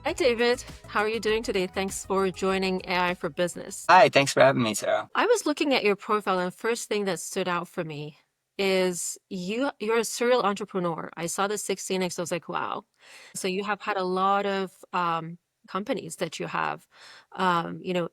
Hi, David. How are you doing today? Thanks for joining AI for Business. Hi, thanks for having me, Sarah. I was looking at your profile, and the first thing that stood out for me is you're a serial entrepreneur. I saw the 16x, I was like, wow. So you have had a lot of companies that you have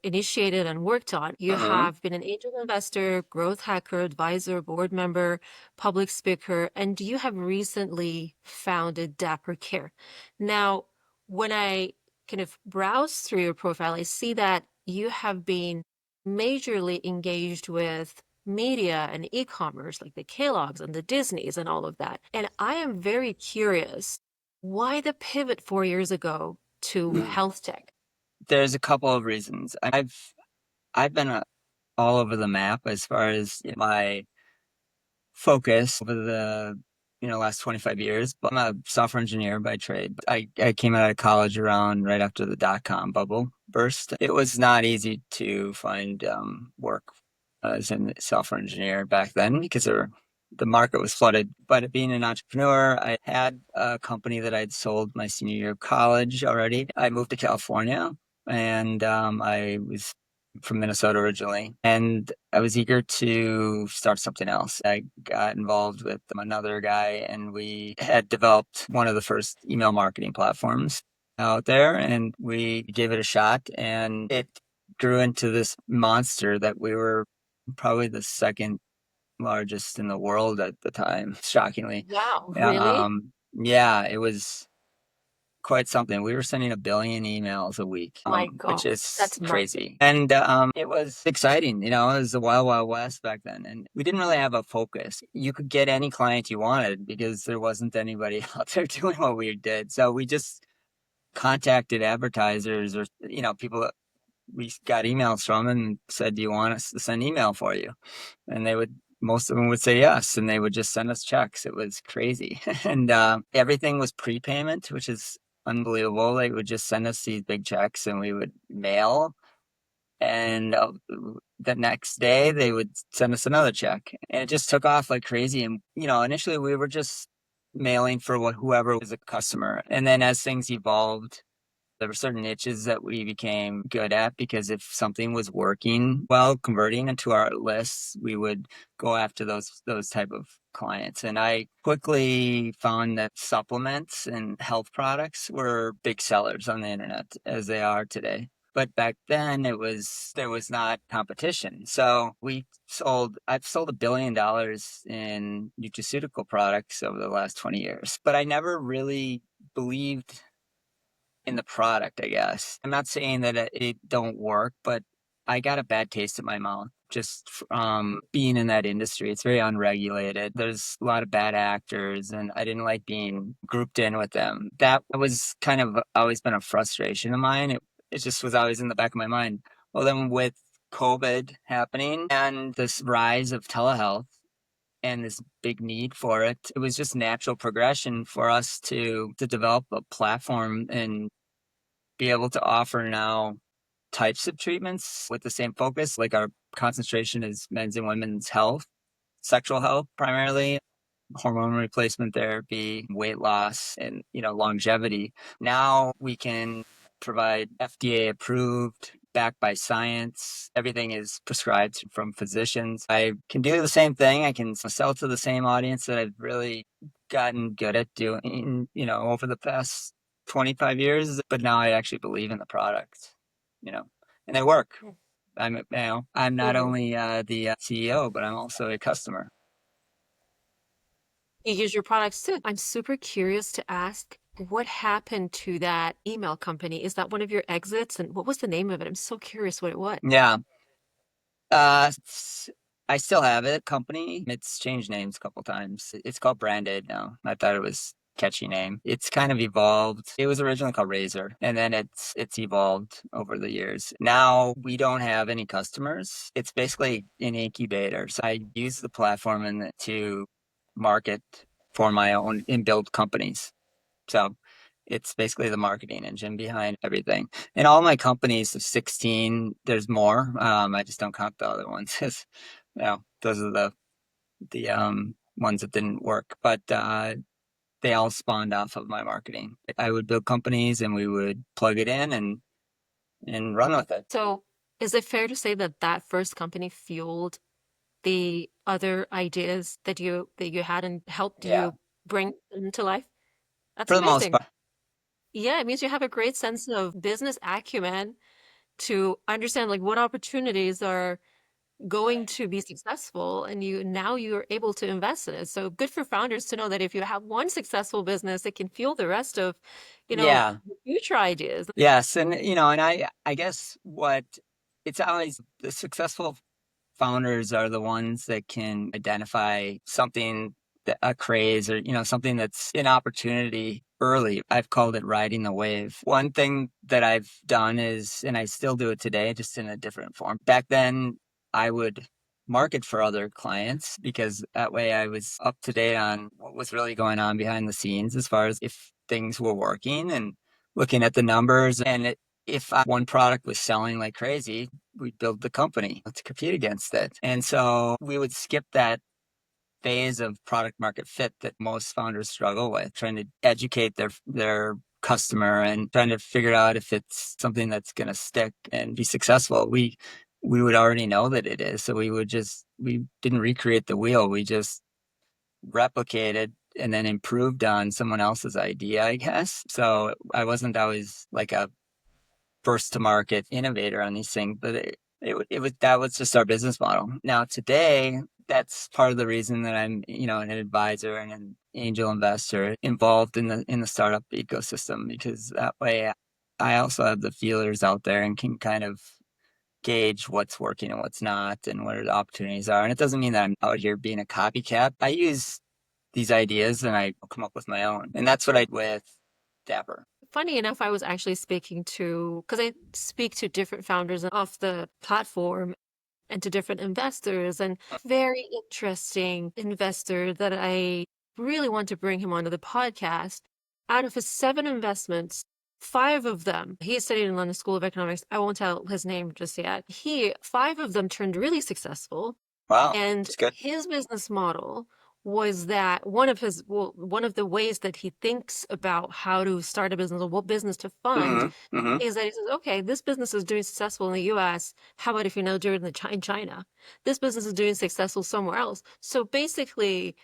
initiated and worked on. You hmm have been an angel investor, growth hacker, advisor, board member, public speaker, and you have recently founded Dapper.Care. Now, when I kind of browse through your profile, I see that you have been majorly engaged with media and e-commerce like the Kellogg's and the Disneys and all of that. And I am very curious, why the pivot 4 years ago to health tech? There's a couple of reasons. I've been all over the map as far as my focus over the last 25 years. But I'm a software engineer by trade. I came out of college around right after the dot-com bubble burst. It was not easy to find work as a software engineer back then because the market was flooded. But being an entrepreneur, I had a company that I'd sold my senior year of college already. I moved to California and I was from Minnesota originally, and I was eager to start something else. I got involved with another guy, and we had developed one of the first email marketing platforms out there, and we gave it a shot, and it grew into this monster that we were probably the second largest in the world at the time, shockingly. Wow, Yeah, really? yeah, it was quite something. We were sending 1 billion emails a week, My which God, is that's nuts. crazy. And it was exciting. It was the wild, wild west back then. And we didn't really have a focus. You could get any client you wanted because there wasn't anybody out there doing what we did. So we just contacted advertisers or, people that we got emails from and said, "Do you want us to send email for you?" And most of them would say yes, and they would just send us checks. It was crazy. And everything was prepayment, which is unbelievable. They would just send us these big checks and we would mail. And the next day they would send us another check. And it just took off like crazy. And, initially we were just mailing for whoever was a customer. And then as things evolved, there were certain niches that we became good at because if something was working well, converting into our lists, we would go after those type of clients. And I quickly found that supplements and health products were big sellers on the internet as they are today. But back then there was not competition. So I've sold $1 billion in nutraceutical products over the last 20 years. But I never really believed in the product, I guess. I'm not saying that it don't work, but I got a bad taste in my mouth just from being in that industry. It's very unregulated. There's a lot of bad actors, and I didn't like being grouped in with them. That was kind of always been a frustration of mine. It just was always in the back of my mind. Well, then with COVID happening and this rise of telehealth, and this big need for it. It was just natural progression for us to develop a platform and be able to offer now types of treatments with the same focus. Like our concentration is men's and women's health, sexual health primarily, hormone replacement therapy, weight loss, and longevity. Now we can provide FDA approved, backed by science. Everything is prescribed from physicians. I can do the same thing. I can sell to the same audience that I've really gotten good at doing, over the past 25 years. But now I actually believe in the product, you know, and they work. I'm not Mhm. only the CEO, but I'm also a customer. You use your products too. I'm super curious to ask what happened to that email company. Is that one of your exits? And what was the name of it? I'm so curious what it was. Yeah. I still have it, company. It's changed names a couple times. It's called Branded now. I thought it was catchy name. It's kind of evolved. It was originally called Razor, and then it's evolved over the years. Now we don't have any customers. It's basically an incubator. So I use the platform to market for my own and build companies. So it's basically the marketing engine behind everything. And all my companies of 16, there's more. I just don't count the other ones. Those are the ones that didn't work. But they all spawned off of my marketing. I would build companies and we would plug it in and run with it. So is it fair to say that that first company fueled the other ideas that you had and helped Yeah. you bring them to life? That's For the most amazing. part. Yeah, it means you have a great sense of business acumen to understand like what opportunities are going Right. to be successful and you're able to invest in it. So good for founders to know that if you have one successful business, it can fuel the rest of, Yeah. future ideas. Yes. And, and I guess what it's always the successful founders are the ones that can identify something that a craze or something that's an opportunity early. I've called it riding the wave. One thing that I've done is, and I still do it today, just in a different form. Back then I would market for other clients because that way I was up to date on what was really going on behind the scenes as far as if things were working and looking at the numbers. And if one product was selling like crazy, we'd build the company to compete against it. And so we would skip that phase of product market fit that most founders struggle with, trying to educate their customer and trying to figure out if it's something that's going to stick and be successful. We would already know that it is. So we didn't recreate the wheel. We just replicated and then improved on someone else's idea, I guess. So I wasn't always like a first to market innovator on these things, but it was that was just our business model. Now today, that's part of the reason that I'm an advisor and an angel investor involved in the startup ecosystem, because that way I also have the feelers out there and can kind of gauge what's working and what's not and where the opportunities are. And it doesn't mean that I'm out here being a copycat. I use these ideas and I come up with my own, and that's what I did with Dapper. Funny enough, I was actually speaking to, because I speak to different founders of the platform and to different investors, and very interesting investor that I really want to bring him onto the podcast. Out of his 7 investments, 5 of them, he studied in London School of Economics. I won't tell his name just yet. 5 of them turned really successful. Wow, And that's good. his business model was that one of the ways that he thinks about how to start a business or what business to fund Hmm. Hmm. is that he says, okay, this business is doing successful in the US. How about if you now do it in China? This business is doing successful somewhere else. So basically,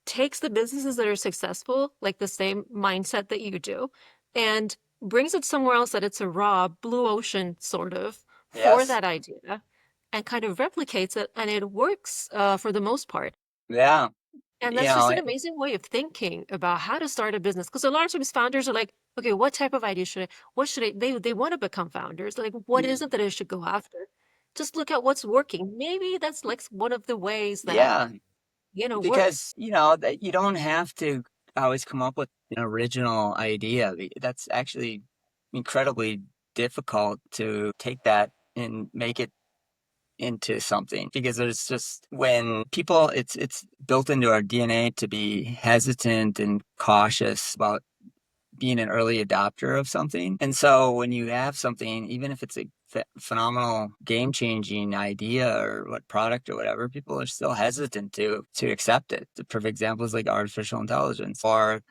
takes the businesses that are successful, like the same mindset that you do, and brings it somewhere else that it's a raw blue ocean sort of for Yes. that idea and kind of replicates it, and it works for the most part. Yeah. And You that's just know, an it- amazing way of thinking about how to start a business. Because a lot of times founders are like, okay, what type of idea what should I, they want to become founders. Like, what is it that I should go after? Just look at what's working. Maybe that's like one of the ways that, yeah, because works. that you don't have to always come up with an original idea. That's actually incredibly difficult to take that and make it into something, because there's just when people it's built into our DNA to be hesitant and cautious about being an early adopter of something. And so when you have something, even if it's a phenomenal game changing idea or what product or whatever, people are still hesitant to accept it. The perfect example is like artificial intelligence or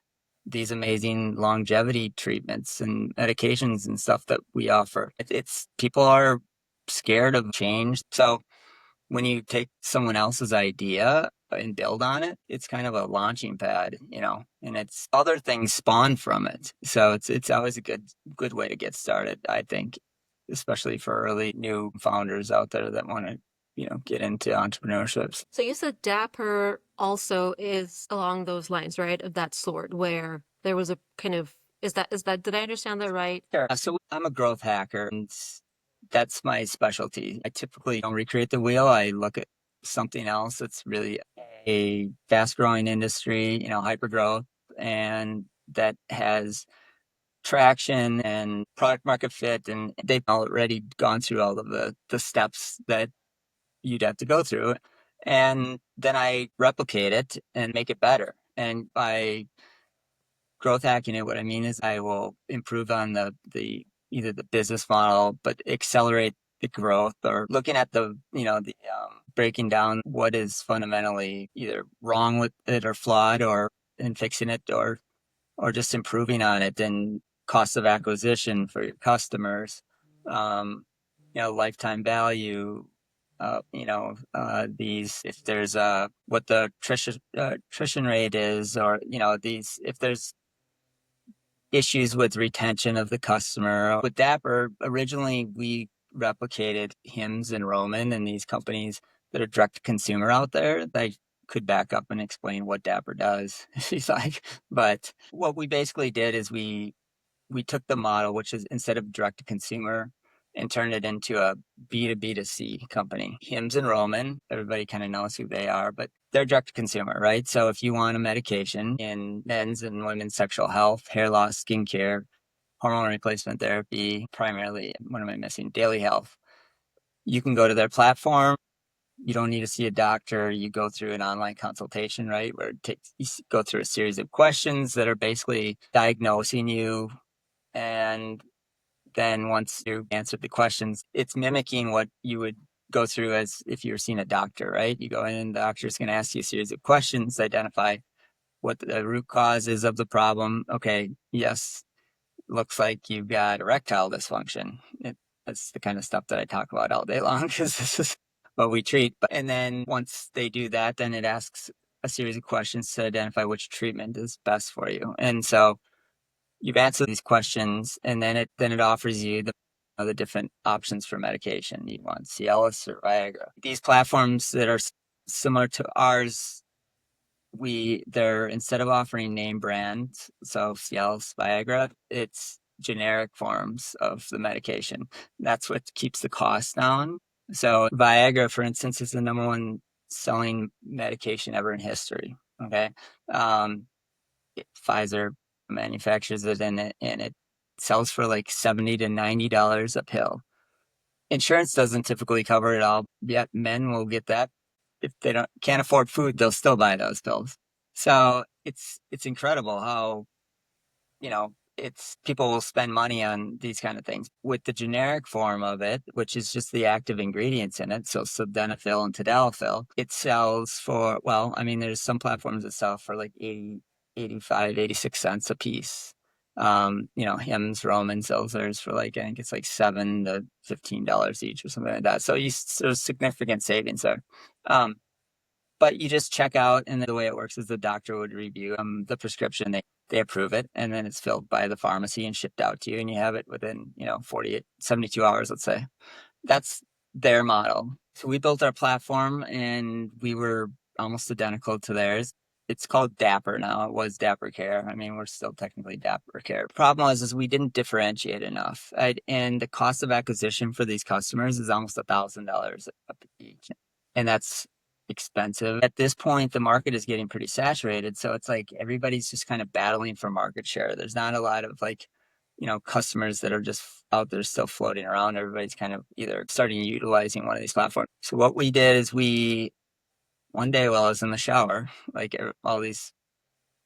these amazing longevity treatments and medications and stuff that we offer. It's people are scared of change. So when you take someone else's idea and build on it, it's kind of a launching pad, and it's other things spawn from it. So it's always a good way to get started, I think, especially for early new founders out there that want to, get into entrepreneurship. So you said Dapper also is along those lines, right? Of that sort, where there was a kind of, did I understand that right? Sure. So I'm a growth hacker, and that's my specialty. I typically don't recreate the wheel. I look at something else that's really a fast growing industry, hyper growth, and that has traction and product market fit. And they've already gone through all of the steps that you'd have to go through. And then I replicate it and make it better. And by growth hacking it, what I mean is I will improve on the either the business model, but accelerate the growth, or looking at the breaking down what is fundamentally either wrong with it or flawed, or and fixing it, or or just improving on it, then cost of acquisition for your customers, lifetime value, these, if there's what the attrition rate is, or, these, if there's issues with retention of the customer. With Dapper, originally we replicated Hims and Roman and these companies that are direct to consumer out there. They could back up and explain what Dapper does, if you like. But what we basically did is we took the model, which is instead of direct to consumer, and turned it into a B2B2C company. Hims and Roman, everybody kind of knows who they are, but they're direct to consumer, right? So if you want a medication in men's and women's sexual health, hair loss, skincare, hormone replacement therapy, primarily, what am I missing? Daily health. You can go to their platform. You don't need to see a doctor. You go through an online consultation, right? Where you go through a series of questions that are basically diagnosing you, and then once you answered the questions, it's mimicking what you would go through as if you were seeing a doctor, right? You go in and the doctor's going to ask you a series of questions, identify what the root cause is of the problem. Okay, yes, looks like you've got erectile dysfunction. That's the kind of stuff that I talk about all day long because this is what we treat. And then once they do that, then it asks a series of questions to identify which treatment is best for you. And so you've answered these questions, and then it offers you the different options for medication. You want Cialis or Viagra. These platforms that are similar to ours, they're, instead of offering name brands, so Cialis, Viagra, it's generic forms of the medication. That's what keeps the cost down. So Viagra, for instance, is the number one selling medication ever in history. Okay. Pfizer manufactures it, and it sells for like $70 to $90 a pill. Insurance doesn't typically cover it all, yet men will get that. If they can't afford food, they'll still buy those pills. So it's incredible how, it's, people will spend money on these kind of things. With the generic form of it, which is just the active ingredients in it, so sildenafil and tadalafil, it sells for, well, I mean, there's some platforms that sell for like 80, 85, 86 cents a piece. Hims, Roman sells theirs for like, I think it's like $7 to $15 each or something like that. So there's significant savings there. But you just check out, and the way it works is the doctor would review the prescription. They approve it, and then it's filled by the pharmacy and shipped out to you, and you have it within 48, 72 hours, let's say. That's their model. So we built our platform, and we were almost identical to theirs. It's called Dapper now. It was Dapper.Care. I mean, we're still technically Dapper.Care. Problem is we didn't differentiate enough, right? And the cost of acquisition for these customers is almost $1,000 a each, and that's expensive. At this point, the market is getting pretty saturated, so it's like everybody's just kind of battling for market share. There's not a lot of like, customers that are just out there still floating around. Everybody's kind of either starting utilizing one of these platforms. So what we did is one day while I was in the shower, like all these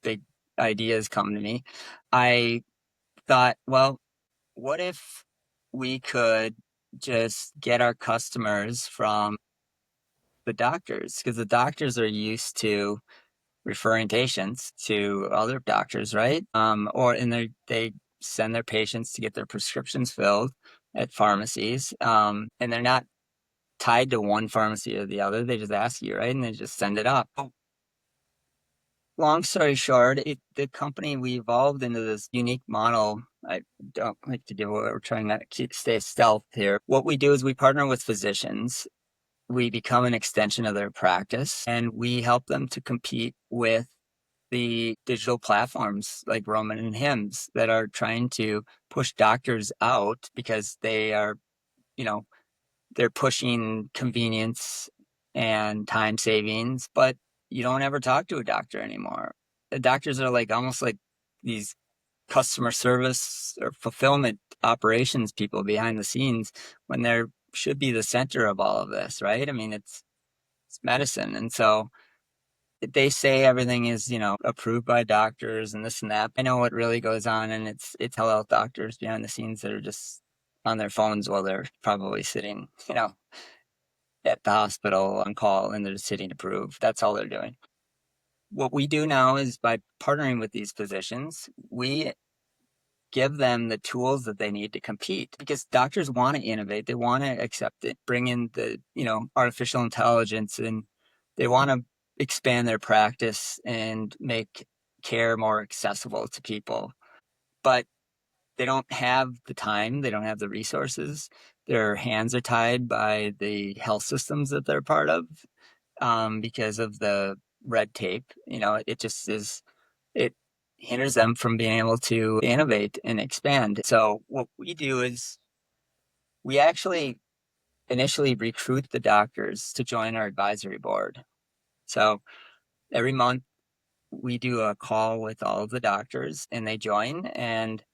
big ideas come to me, I thought, well, what if we could just get our customers from the doctors? Because the doctors are used to referring patients to other doctors, right? And they send their patients to get their prescriptions filled at pharmacies, and they're not tied to one pharmacy or the other. They just ask you, right? And they just send it up. Long story short, the company, we evolved into this unique model. I don't like to do what we're trying not to stay stealth here. What we do is we partner with physicians. We become an extension of their practice, and we help them to compete with the digital platforms like Roman and Hims that are trying to push doctors out because you know, they're pushing convenience and time savings, but you don't ever talk to a doctor anymore. The doctors are like almost like these customer service or fulfillment operations people behind the scenes when there should be the center of all of this, right? I mean, it's medicine. And so they say everything is, approved by doctors and this and that. I know what really goes on, and it's telehealth doctors behind the scenes that are just on their phones while they're probably sitting, at the hospital on call, and they're just sitting to prove. That's all they're doing. what we do now is by partnering with these physicians, we give them the tools that they need to compete because doctors want to innovate. They want to accept it, bring in the, artificial intelligence, and they want to expand their practice and make care more accessible to people. But they don't have the time, they don't have the resources. Their hands are tied by the health systems that they're part of, because of the red tape. It just is, it hinders them from being able to innovate and expand. So what we do is we actually initially recruit the doctors to join our advisory board. So every month we do a call with all of the doctors and they join, and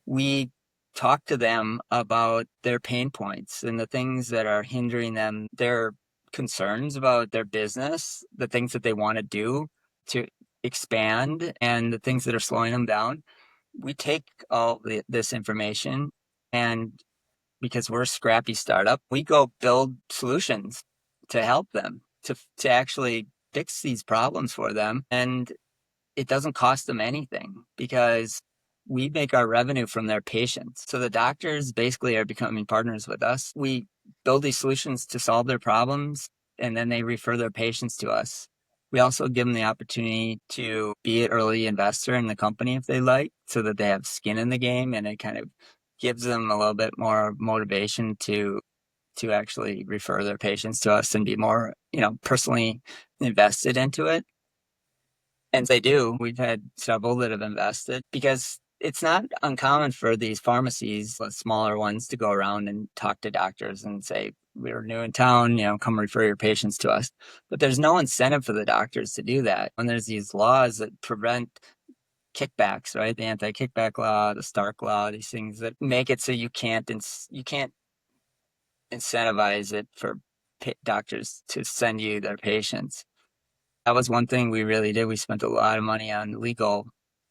we talk to them about their pain points and the things that are hindering them, their concerns about their business, the things that they want to do to expand, and the things that are slowing them down. We take this information, and because we're a scrappy startup, we go build solutions to help them to actually fix these problems for them. And it doesn't cost them anything because we make our revenue from their patients. So the doctors basically are becoming partners with us. We build these solutions to solve their problems, and then they refer their patients to us. We also give them the opportunity to be an early investor in the company if they like, so that they have skin in the game, and it kind of gives them a little bit more motivation to actually refer their patients to us and be more, personally invested into it. And they do. We've had several that have invested because it's not uncommon for these pharmacies, the smaller ones, to go around and talk to doctors and say, we're new in town, come refer your patients to us. But there's no incentive for the doctors to do that. When there's these laws that prevent kickbacks, right? The anti-kickback law, the Stark law, these things that make it so you can't incentivize it for doctors to send you their patients. That was one thing we really did. We spent a lot of money on legal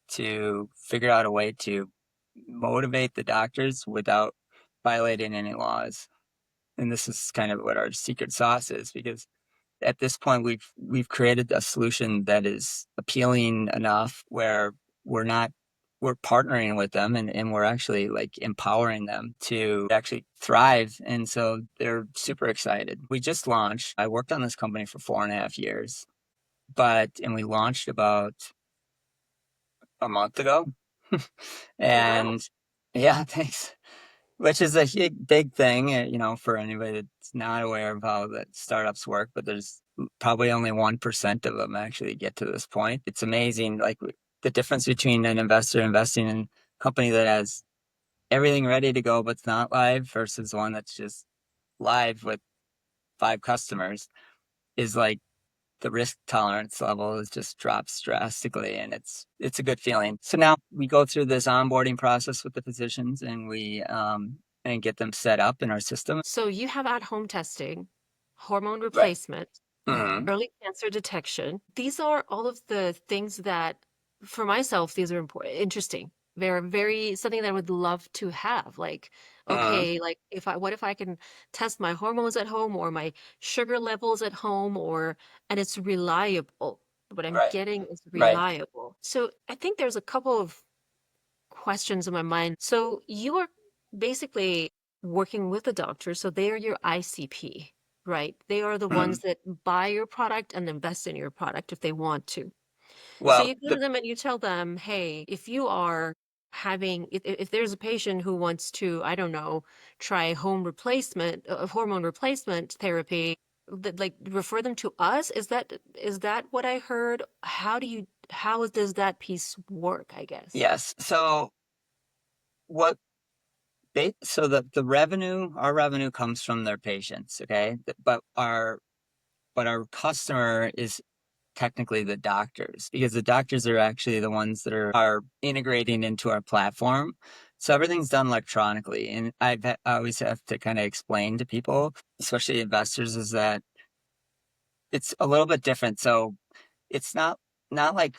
to figure out a way to motivate the doctors without violating any laws. And this is kind of what our secret sauce is, because at this point we've created a solution that is appealing enough where we're not we're partnering with them, and we're actually like empowering them to actually thrive. And so they're super excited. We just launched. I worked on this company for 4.5 years, and we launched about a month ago. Oh, wow. And yeah, thanks. Which is a big thing, for anybody that's not aware of how the startups work. But there's probably only 1% of them actually get to this point. It's amazing, like the difference between an investor investing in a company that has everything ready to go but's not live versus one that's just live with 5 customers is like the risk tolerance level is just drops drastically, and it's a good feeling. So now we go through this onboarding process with the physicians, and we and get them set up in our system. So you have at-home testing, hormone Right. replacement, Hmm. early cancer detection. These are all of the things that, for myself, these are important, interesting. They're very something that I would love to have. Like, Hmm. okay, like what if I can test my hormones at home or my sugar levels at home, and it's reliable. What I'm Right. getting is Right. reliable. So I think there's a couple of questions in my mind. So you are basically working with a doctor, so they are your ICP, right? They are the Hmm. ones that buy your product and invest in your product if they want to. So Well, you go to them and you tell them, hey, if you are if there's a patient who wants to, I don't know, try hormone replacement therapy, like refer them to us. Is that what I heard? How does that piece work, I guess? yes. So what so the revenue, our revenue comes from their patients, okay? But our customer is technically the doctors, because the doctors are actually the ones that are integrating into our platform. So everything's done electronically. And I always have to kind of explain to people, especially investors, is that it's a little bit different. So it's not like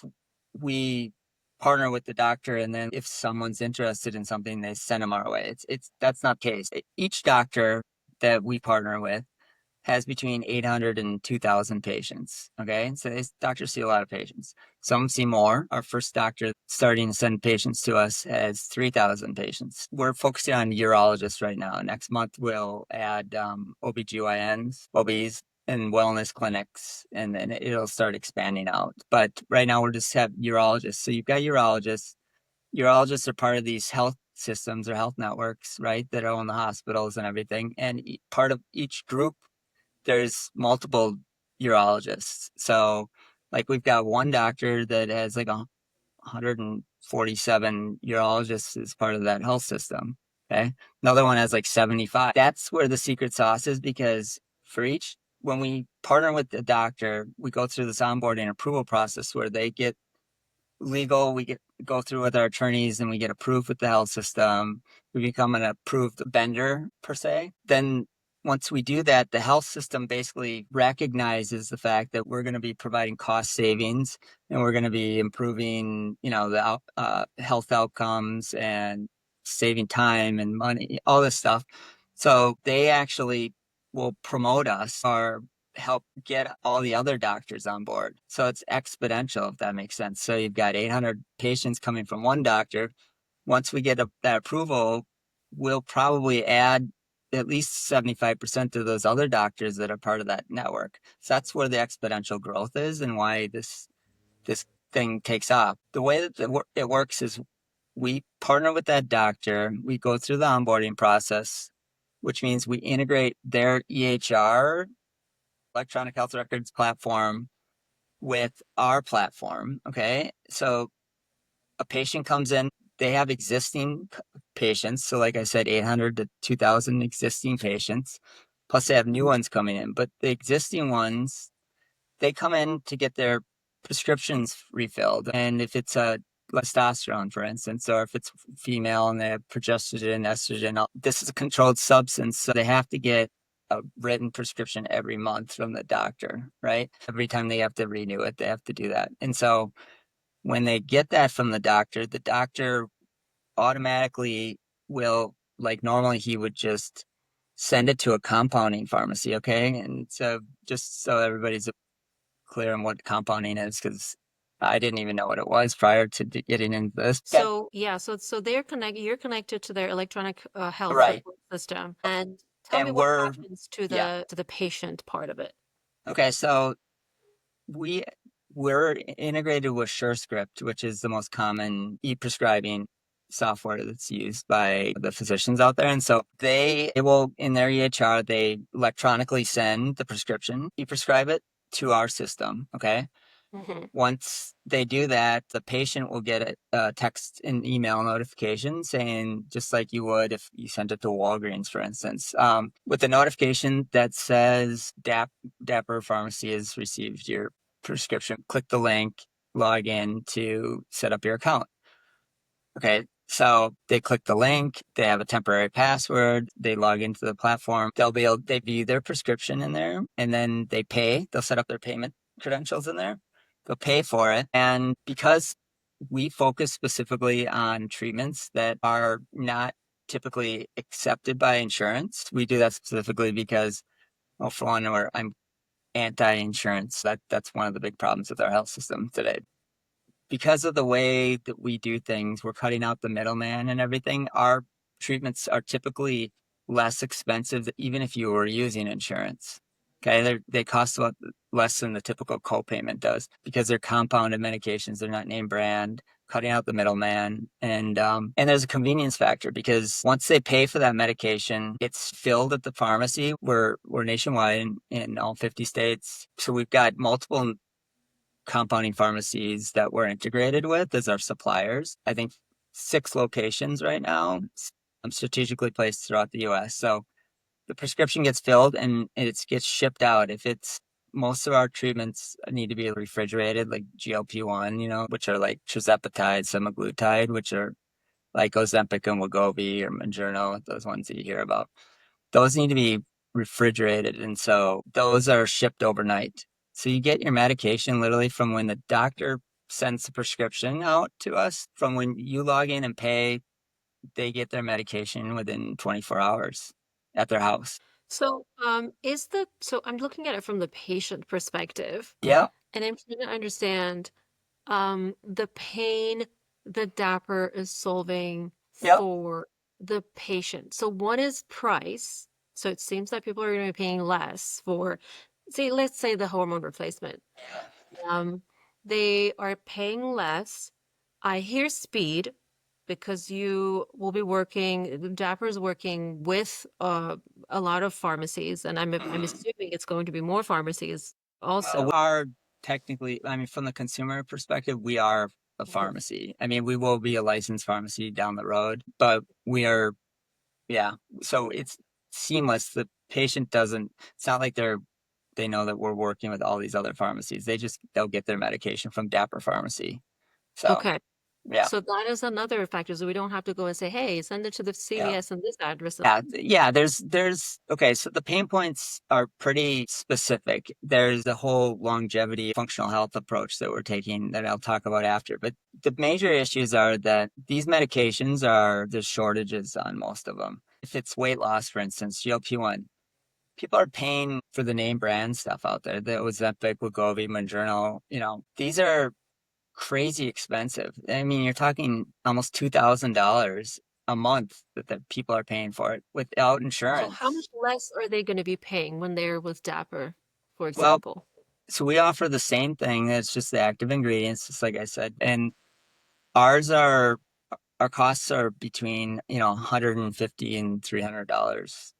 we partner with the doctor and then if someone's interested in something, they send them our way. It's that's not the case. Each doctor that we partner with has between 800 and 2,000 patients. Okay. So these doctors see a lot of patients. Some see more. Our first doctor starting to send patients to us has 3,000 patients. We're focusing on urologists right now. Next month, we'll add OBGYNs, OBs, and wellness clinics, and then it'll start expanding out. But right now, we're just have urologists. So you've got urologists. Urologists are part of these health systems or health networks, right, that own the hospitals and everything. And part of each group, there's multiple urologists. So, like, we've got one doctor that has like 147 urologists as part of that health system. Okay. Another one has like 75. That's where the secret sauce is, because for each, when we partner with the doctor, we go through this onboarding approval process where they get legal, we get go through with our attorneys and we get approved with the health system. We become an approved vendor per se. Then once we do that, the health system basically recognizes the fact that we're going to be providing cost savings and we're going to be improving, the health outcomes and saving time and money, all this stuff. So they actually will promote us or help get all the other doctors on board. So it's exponential, if that makes sense. So you've got 800 patients coming from one doctor. Once we get that approval, we'll probably add at least 75% of those other doctors that are part of that network. So that's where the exponential growth is and why this thing takes off. The way that it works is we partner with that doctor, we go through the onboarding process, which means we integrate their EHR, electronic health records platform, with our platform. Okay. So a patient comes in, they have existing patients. So, like I said, 800 to 2,000 existing patients, plus they have new ones coming in. But the existing ones, they come in to get their prescriptions refilled. And if it's a testosterone, for instance, or if it's female and they have progesterone, estrogen, this is a controlled substance. So they have to get a written prescription every month from the doctor, right? Every time they have to renew it, they have to do that. And so when they get that from the doctor automatically will, like, normally he would just send it to a compounding pharmacy. Okay. And so just so everybody's clear on what compounding is, because I didn't even know what it was prior to getting into this. Okay. So yeah, so you're connected to their electronic health Right. record system. And tell me And what happens to yeah. the patient part of it. Okay. So we, we're integrated with SureScript, which is the most common e-prescribing software that's used by the physicians out there. And so they will, in their EHR, they electronically send the prescription, e-prescribe it to our system. Okay. Hmm. Once they do that, the patient will get a text and email notification saying, just like you would if you sent it to Walgreens, for instance, with a notification that says Dapper Pharmacy has received your prescription. Click the link, log in to set up your account. Okay. So they click the link, they have a temporary password, they log into the platform, they view their prescription in there, and then they'll set up their payment credentials in there. They'll pay for it. And because we focus specifically on treatments that are not typically accepted by insurance, we do that specifically because, well, for one, I'm anti-insurance. That's one of the big problems with our health system today. Because of the way that we do things, we're cutting out the middleman and everything. Our treatments are typically less expensive, even if you were using insurance. Okay, they cost a lot less than the typical copayment does because they're compounded medications. They're not name brand, cutting out the middleman, and there's a convenience factor because once they pay for that medication, it's filled at the pharmacy. We're nationwide in all 50 states, so we've got multiple compounding pharmacies that we're integrated with as our suppliers. I think 6 locations right now, strategically placed throughout the US. So the prescription gets filled and it gets shipped out. If it's Most of our treatments need to be refrigerated, like GLP-1, which are like tirzepatide, semaglutide, which are like Ozempic and Wegovy or Mounjaro, those ones that you hear about. Those need to be refrigerated. And so those are shipped overnight. So you get your medication literally from when the doctor sends the prescription out to us, from when you log in and pay, they get their medication within 24 hours at their house. So I'm looking at it from the patient perspective, Yeah, and I'm trying to understand the pain that Dapper is solving yeah. for the patient. So one is price. So it seems that people are going to be paying less for, say, let's say the hormone replacement. Um, they are paying less. I hear speed because you will be working, Dapper's working with a lot of pharmacies, and I'm Mhm. assuming it's going to be more pharmacies Well, we also. are technically, I mean, from the consumer perspective, we are a Mhm. pharmacy. I mean, we will be a licensed pharmacy down the road, but we are, yeah. So it's seamless. The patient doesn't, it's not like they know that we're working with all these other pharmacies. They'll get their medication from Dapper Pharmacy. So, Okay. yeah. So that is another factor. So we don't have to go and say, hey, send it to the Yeah. CVS and this address. Yeah, okay, so the pain points are pretty specific. There's the whole longevity functional health approach that we're taking that I'll talk about after. But the major issues are that these medications there's shortages on most of them. If it's weight loss, for instance, GLP-1, people are paying for the name brand stuff out there. The Ozempic, Wegovy, Mounjaro, these are crazy expensive. I mean, you're talking almost $2,000 a month that the people are paying for it without So how insurance. much less are they going to be paying when they're with Dapper, for Well, example? so we offer the same thing. It's just the active ingredients, just like I said. And ours are our costs are between, 150 and $300,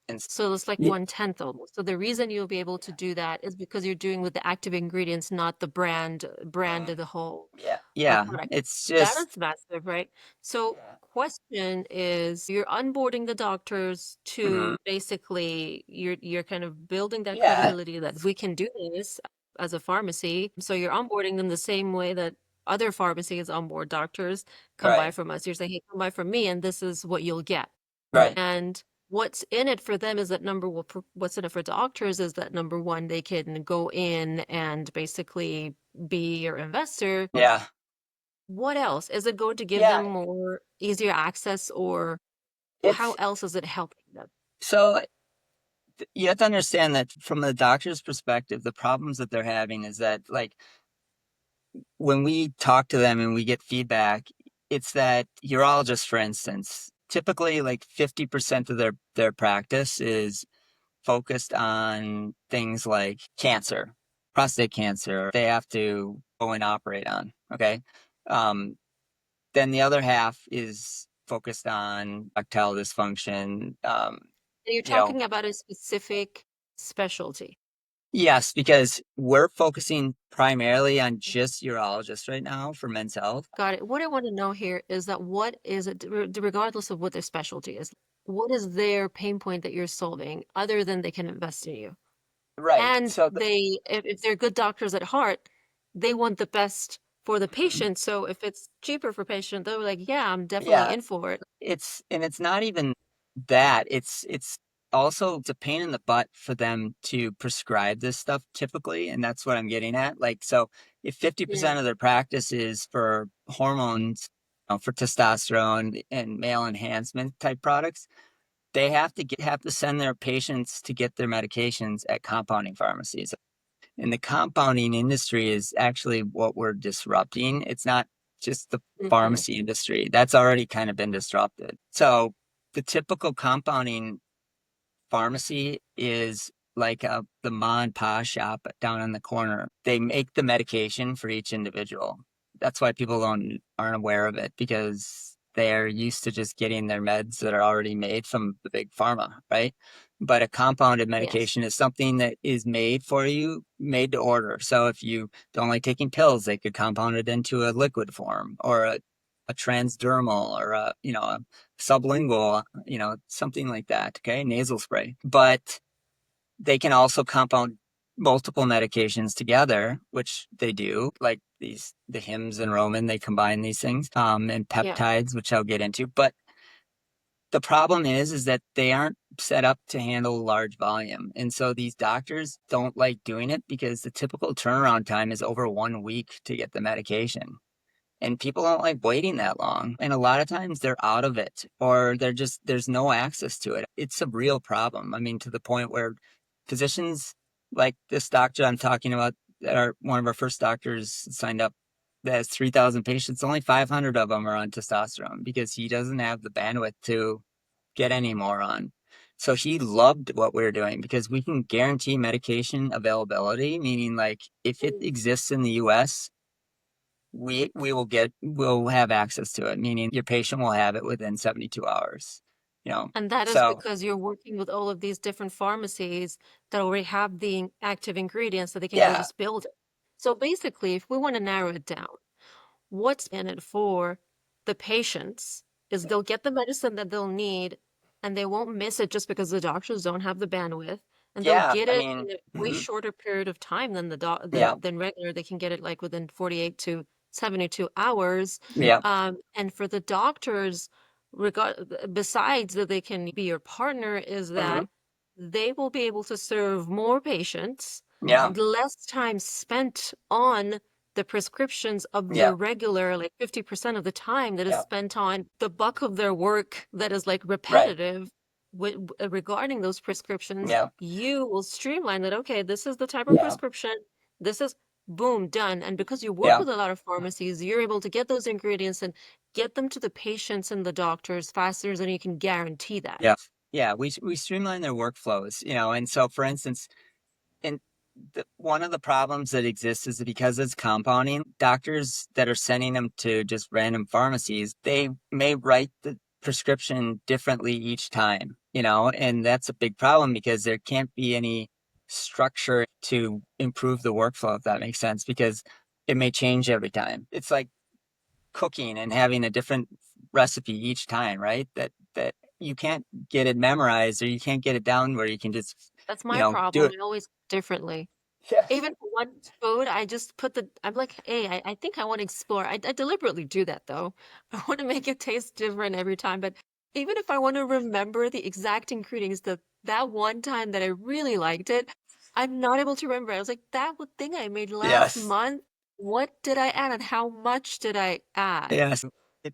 And So it's like yeah, 1/10 almost. So the reason you'll be able to do that is because you're doing with the active ingredients, not the brand of the whole yeah, yeah. product. It's That just is massive, right? So question is you're onboarding the doctors mhm. to basically you're kind of building that Yeah, credibility that we can do this as a pharmacy. So you're onboarding them the same way that other pharmacies onboard doctors, come right, buy from us. You're saying, hey, come buy from me, and this is what you'll get. right. And what's in it for them is that what's in it for doctors is that number one, they can go in and basically be your investor. Yeah, What else? Is it going to give them yeah. more easier access or how It's else is it helping them? so you have to understand that from the doctor's perspective, the problems that they're having is that, like, when we talk to them and we get feedback, it's that urologists, for instance, typically like 50% of their practice is focused on things like cancer, prostate cancer, they have to go and operate on. Okay. Um, then the other half is focused on erectile dysfunction. And you're You know, talking about a specific specialty. yes, because we're focusing primarily on just urologists right now for men's health. Got it. What I want to know here is that what is it, regardless of what their specialty is, what is their pain point that you're solving other than they can invest in you? Right. And So if they're good doctors at heart, they want the best for the patient. So if it's cheaper for patient, they're like, yeah, I'm definitely yeah, in for it. it's not even that. It's also it's a pain in the butt for them to prescribe this stuff typically, and that's what I'm getting at. Like, so if Yeah. 50% of their practice is for hormones, for testosterone and male enhancement type products, they have to send their patients to get their medications at compounding pharmacies. And the compounding industry is actually what we're disrupting. It's not just the Hmm. pharmacy industry. That's already kind of been disrupted. So the typical compounding pharmacy is like the ma and pa shop down on the corner. They make the medication for each individual. That's why people aren't aware of it because they're used to just getting their meds that are already made from the big pharma, right? But a compounded Yes. medication is something that is made for you, made to order. So if you don't like taking pills, they could compound it into a liquid form or a transdermal or a sublingual, something like that. Okay. Nasal spray. But they can also compound multiple medications together, which they do, like the Hims and Roman, they combine these things, and Yeah. peptides, which I'll get into. But the problem is that they aren't set up to handle large volume. And so these doctors don't like doing it because the typical turnaround time is over 1 week to get the medication. And people don't like waiting that long. And a lot of times they're out of it or there's no access to it. It's a real problem. I mean, to the point where physicians like this doctor I'm talking about, that are one of our first doctors signed up, that has 3,000 patients, only 500 of them are on testosterone because he doesn't have the bandwidth to get any more on. So he loved what we were doing because we can guarantee medication availability, meaning like if it exists in the US, we'll have access to it, meaning your patient will have it within 72 hours. You know. And that is So because you're working with all of these different pharmacies that already have the active ingredients that they can go yeah, just build it. So basically, if we want to narrow it down, what's in it for the patients is they'll get the medicine that they'll need and they won't miss it just because the doctors don't have the bandwidth, and they'll yeah. get I it mean, in a way mhm, shorter period of time than yeah, than regular. They can get it like within 48 to 72 hours. yeah, And for the doctors, besides that they can be your partner, is mhm, that they will be able to serve more patients, yeah, less time spent on the prescriptions of yeah, the regular, like 50% of the time that is yeah, spent on the bulk of their work that is like right, repetitive regarding those prescriptions. yeah, You will streamline that. Okay, this is the type of yeah, prescription. This is boom, done. And because you work yeah, with a lot of pharmacies, you're able to get those ingredients and get them to the patients and the doctors faster than you can guarantee that. yeah, yeah. We streamline their workflows, and so for instance, and one of the problems that exists is that because it's compounding, doctors that are sending them to just random pharmacies, they may write the prescription differently each time, and that's a big problem because there can't be any structure to improve the workflow, if that makes sense, because it may change every time. It's like cooking and having a different recipe each time, right? That you can't get it memorized or you can't get it down where you can just, That's my do problem. it. I always differently. Yeah. Even for one food, I just put I'm like, hey, I think I want to explore. I deliberately do that though. I want to make it taste different every time. But even if I want to remember the exact ingredients, that one time that I really liked it, I'm not able to remember. I was like, thing I made last Yes. month, what did I add and how much did I add? Yes.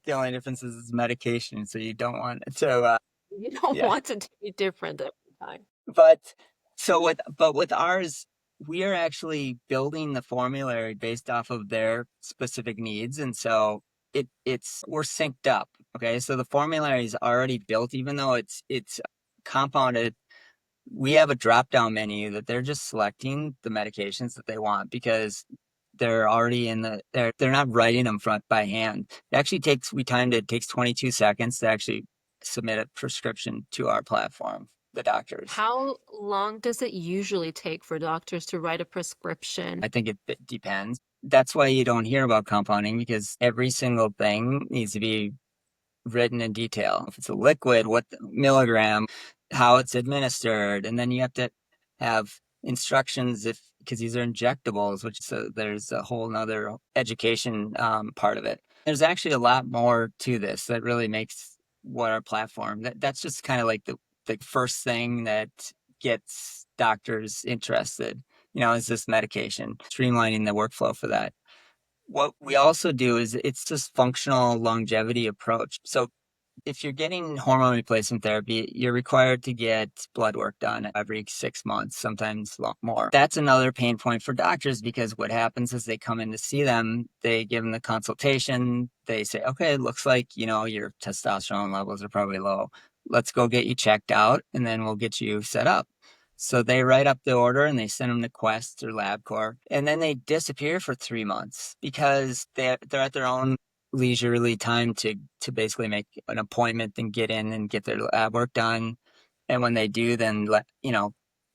The only difference is medication, so you don't want it to, You don't yeah. want it to be different every time. But with ours, we are actually building the formulary based off of their specific needs, and so we're synced up. Okay, so the formulary is already built, even though it's compounded. We have a drop down menu that they're just selecting the medications that they want because they're already they're not writing them front by hand. It actually we timed it, it takes 22 seconds to actually submit a prescription to our platform, the doctors. How long does it usually take for doctors to write a prescription? I think it depends. That's why you don't hear about compounding because every single thing needs to be written in detail. If it's a liquid, what milligram, how it's administered, and then you have to have instructions if because these are injectables, which so there's a whole nother education part of it. There's actually a lot more to this that really makes what our platform that's just kind of like the first thing that gets doctors interested, is this medication, streamlining the workflow for that. What we also do is it's just functional longevity approach. So if you're getting hormone replacement therapy, you're required to get blood work done every 6 months, sometimes a lot more. That's another pain point for doctors because what happens is they come in to see them, they give them the consultation, they say, okay, it looks like, your testosterone levels are probably low. Let's go get you checked out and then we'll get you set up. So they write up the order and they send them to Quest or LabCorp, and then they disappear for 3 months because they're at their own leisurely time to basically make an appointment and get in and get their lab work done. And when they do, then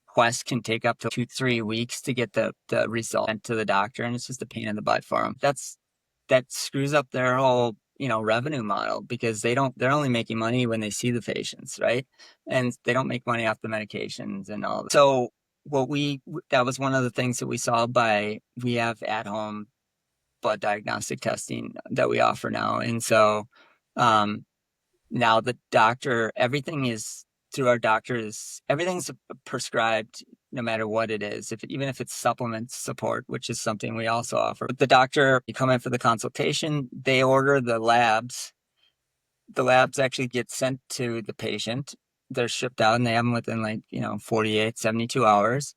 Quest can take up to 2-3 weeks to get the result to the doctor, and it's just a pain in the butt for them. That screws up their whole revenue model because they're only making money when they see the patients, right? And they don't make money off the medications and all that. So that was one of the things that we saw by we have at home blood diagnostic testing that we offer now. And so um, now the doctor, everything is through our doctors, everything's prescribed no matter what it is, even if it's supplement support, which is something we also offer. The doctor, you come in for the consultation, they order the labs. The labs actually get sent to the patient. They're shipped out and they have them within 48, 72 hours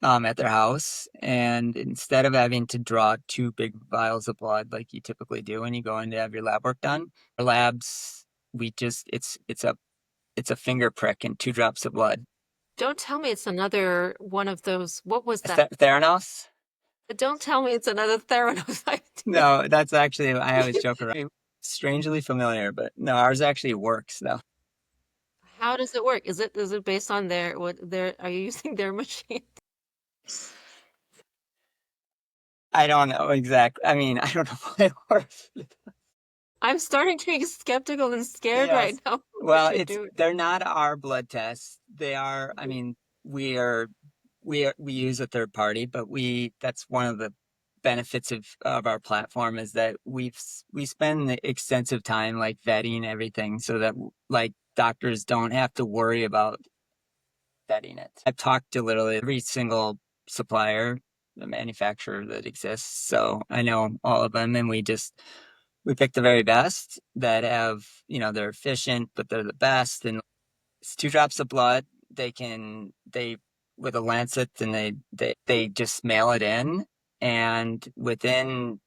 at their house. And instead of having to draw two big vials of blood like you typically do when you go in to have your lab work done, our labs, we just, it's a finger prick and 2 drops of blood. Don't tell me it's another one of those. What was that? Theranos? Don't tell me it's another Theranos idea. No, that's actually, I always joke around. Strangely familiar, but no, ours actually works though. How does it work? Is it based on their are you using their machine? I don't know exactly. I mean, I don't know why it works. I'm starting to get skeptical and scared right Yes. now what Well, you're doing. they're not our blood tests. They are, I mean, we use a third party, but that's one of the benefits of our platform is that we spend the extensive time like vetting everything so that like doctors don't have to worry about vetting it. I've talked to literally every single supplier, the manufacturer that exists. So I know all of them and we pick the very best that have, they're efficient, but they're the best. And it's 2 drops of blood. They with a lancet and they just mail it in. And within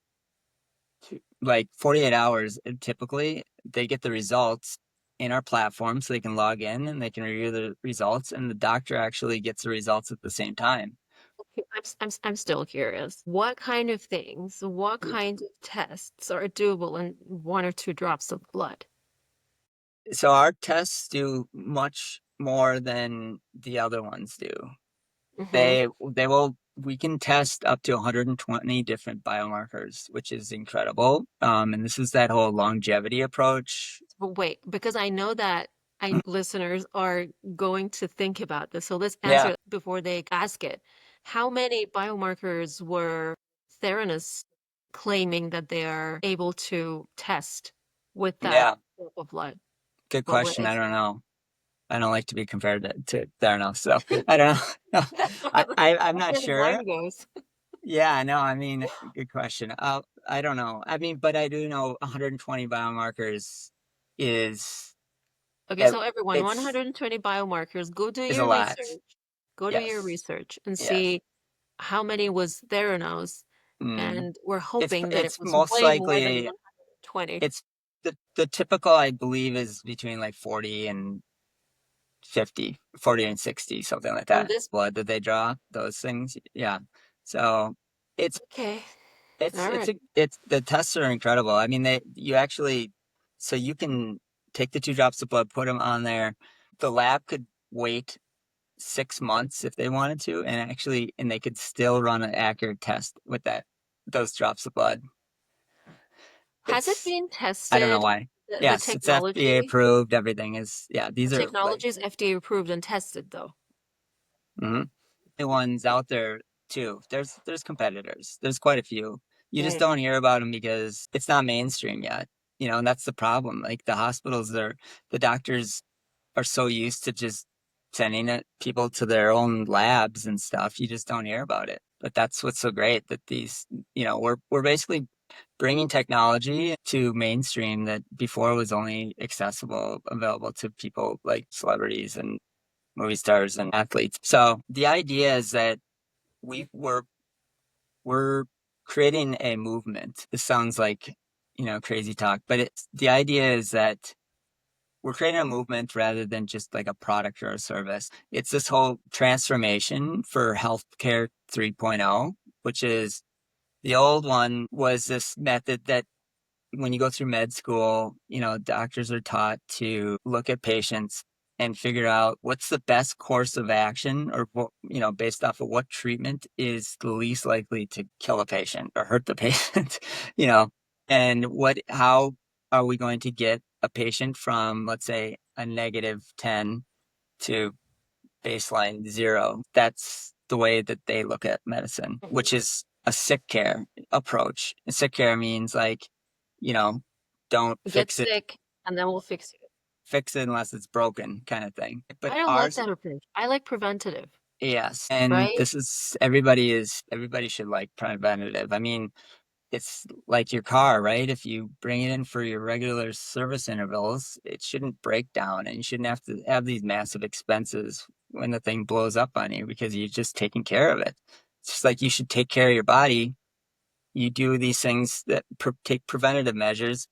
like 48 hours, typically they get the results in our platform so they can log in and they can review the results. And the doctor actually gets the results at the same time. Okay, I'm still curious. What kind of things, what kind of tests are doable in 1 or 2 drops of blood? So our tests do much more than the other ones do. Hmm. We can test up to 120 different biomarkers, which is incredible. And this is that whole longevity approach. But wait, because I know that I listeners are going to think about this. So let's answer Yeah, it before they ask it. How many biomarkers were Theranos claiming that they are able to test with that yeah, group of blood? good What were question. they I don't saying? know. I don't like to be compared to Theranos, so I don't know. I'm That's not where the sure. mind goes. Yeah, no, I mean, good question. I don't know. I mean, but I do know 120 biomarkers is Okay, it, so everyone, it's 120 biomarkers, go do is a your lot. research. Go do your Yes, research and yes. see how many was Theranos. Mm. And we're hoping that it It's was most way more than likely 120. it's the typical I believe is between like 40 and 50, 40 and 60, something like From that. this, Blood that they draw, those things. Yeah. So it's okay, it's all it's right. a, it's the tests are incredible. I mean, you actually so you can take the 2 drops of blood, put them on there. The lab could wait 6 months if they wanted to, and they could still run an accurate test with those drops of blood. Has it It's been I don't know tested? why. The Yes, it's FDA technology, approved. Everything is, yeah, the these are like technology is FDA approved and tested, though. mhm. The ones out there too. There's competitors. There's quite a few. You just Mm. don't hear about them because it's not mainstream yet. And that's the problem. Like the doctors are so used to just sending people to their own labs and stuff. You just don't hear about it. But that's what's so great that we're basically bringing technology to mainstream that before was only available to people like celebrities and movie stars and athletes. So the idea is that we were we're creating a movement. This sounds like, crazy talk, but the idea is that we're creating a movement rather than just like a product or a service. It's this whole transformation for healthcare 3.0, which is the old one was this method that when you go through med school, doctors are taught to look at patients and figure out what's the best course of action or what, based off of what treatment is the least likely to kill a patient or hurt the patient, you know, and how are we going to get a patient from, let's say, a -10 to baseline 0. That's the way that they look at medicine, Mhm. which is a sick care approach. And sick care means like, you know, don't Get sick, and then we'll fix you. fix it unless it's broken kind of thing. But I don't like ours, that approach. I like preventative. Yes. And right? this is everybody should like preventative. I mean, it's like your car, right? If you bring it in for your regular service intervals, it shouldn't break down and you shouldn't have to have these massive expenses when the thing blows up on you because you're just taking care of it. It's just like you should take care of your body. You do these things that take preventative measures,